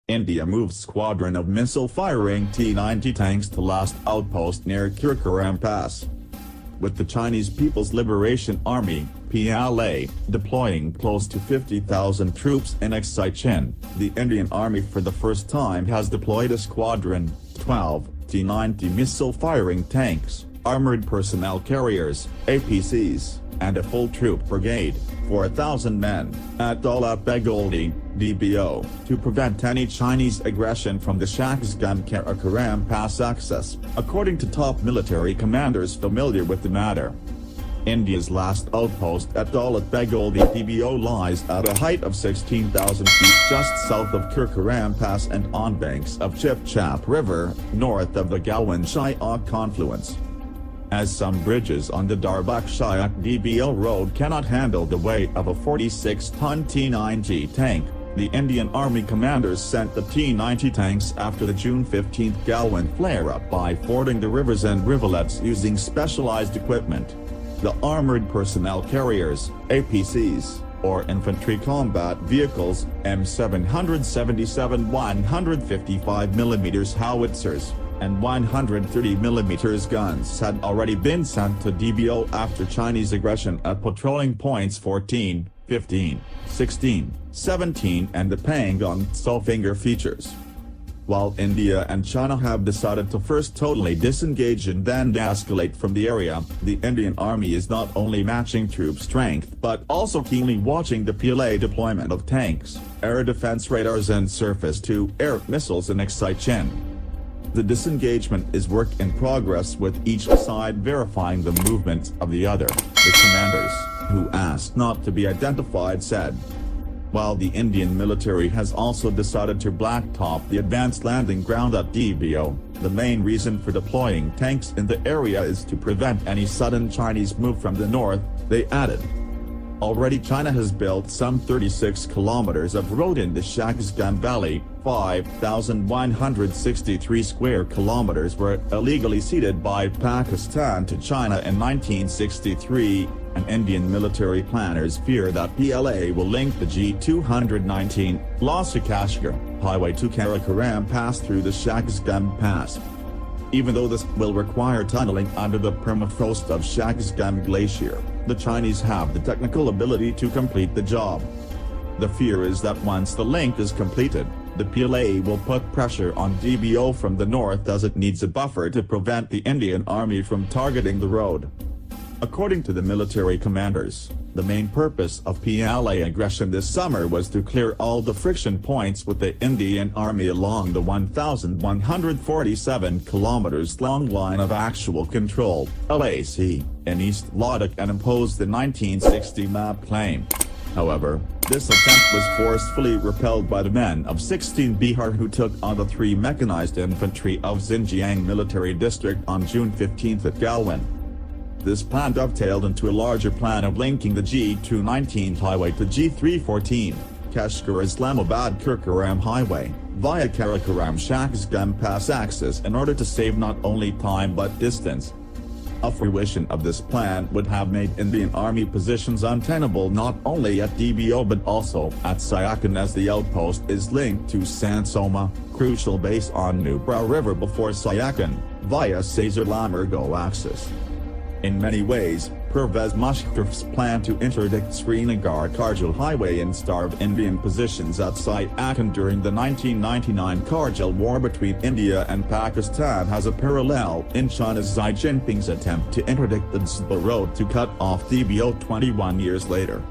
India moves squadron of missile-firing T-90 tanks to last outpost near Karakoram Pass. With the Chinese People's Liberation Army, PLA, deploying close to 50,000 troops in Shishir, the Indian Army for the first time has deployed a squadron, 12, T-90 missile-firing tanks, armored personnel carriers, APCs, and a full troop brigade, 4,000 men, at Daulat Begoldi, DBO, to prevent any Chinese aggression from the Karakoram Pass access, according to top military commanders familiar with the matter. India's last outpost at Daulat Begoldi DBO lies at a height of 16,000 feet just south of Karakoram Pass and on banks of Chip-Chap River, north of the Galwan-Shyok confluence. As some bridges on the Darbak-Shyok DBO road cannot handle the weight of a 46-ton T-90 tank, the Indian Army commanders sent the T-90 tanks after the June 15 Galwan flare-up by fording the rivers and rivulets using specialized equipment. The armored personnel carriers, APCs, or infantry combat vehicles, M777 155mm howitzers, and 130mm guns had already been sent to DBO after Chinese aggression at patrolling points 14, 15, 16, 17 and the Pangong Tso Finger features. While India and China have decided to first totally disengage and then de-escalate from the area, the Indian Army is not only matching troop strength but also keenly watching the PLA deployment of tanks, air defense radars and surface-to-air missiles in Shishir. The disengagement is work in progress with each side verifying the movements of the other, the commanders, who asked not to be identified said. While the Indian military has also decided to blacktop the advanced landing ground at DBO, the main reason for deploying tanks in the area is to prevent any sudden Chinese move from the north, they added. Already China has built some 36 kilometers of road in the Shishir Valley, 5,163 square kilometers were illegally ceded by Pakistan to China in 1963, and Indian military planners fear that PLA will link the G219 Lhasa-Kashgar highway to Karakoram Pass through the Shishir Pass. Even though this will require tunneling under the permafrost of Shishir Glacier, the Chinese have the technical ability to complete the job. The fear is that once the link is completed, the PLA will put pressure on DBO from the north as it needs a buffer to prevent the Indian Army from targeting the road. According to the military commanders, the main purpose of PLA aggression this summer was to clear all the friction points with the Indian Army along the 1,147 kilometers long line of actual control, LAC, in East Ladakh and impose the 1960 map claim. However, this attempt was forcefully repelled by the men of 16 Bihar who took on the 3 mechanized infantry of Xinjiang Military District on June 15 at Galwan. This plan dovetailed into a larger plan of linking the G219 highway to G314, Kashgar-Islamabad-Karakoram highway, via Karakoram Shishir Pass access in order to save not only time but distance. A fruition of this plan would have made Indian Army positions untenable not only at DBO but also at Shishir as the outpost is linked to Sansoma, crucial base on Nubra River before Shishir, via Saizar-Lamargo axis. In many ways, Pervez Musharraf's plan to interdict Srinagar-Kargil highway and starve Indian positions at Shishir during the 1999 Kargil war between India and Pakistan has a parallel in China's Xi Jinping's attempt to interdict the Dzba road to cut off DBO 21 years later.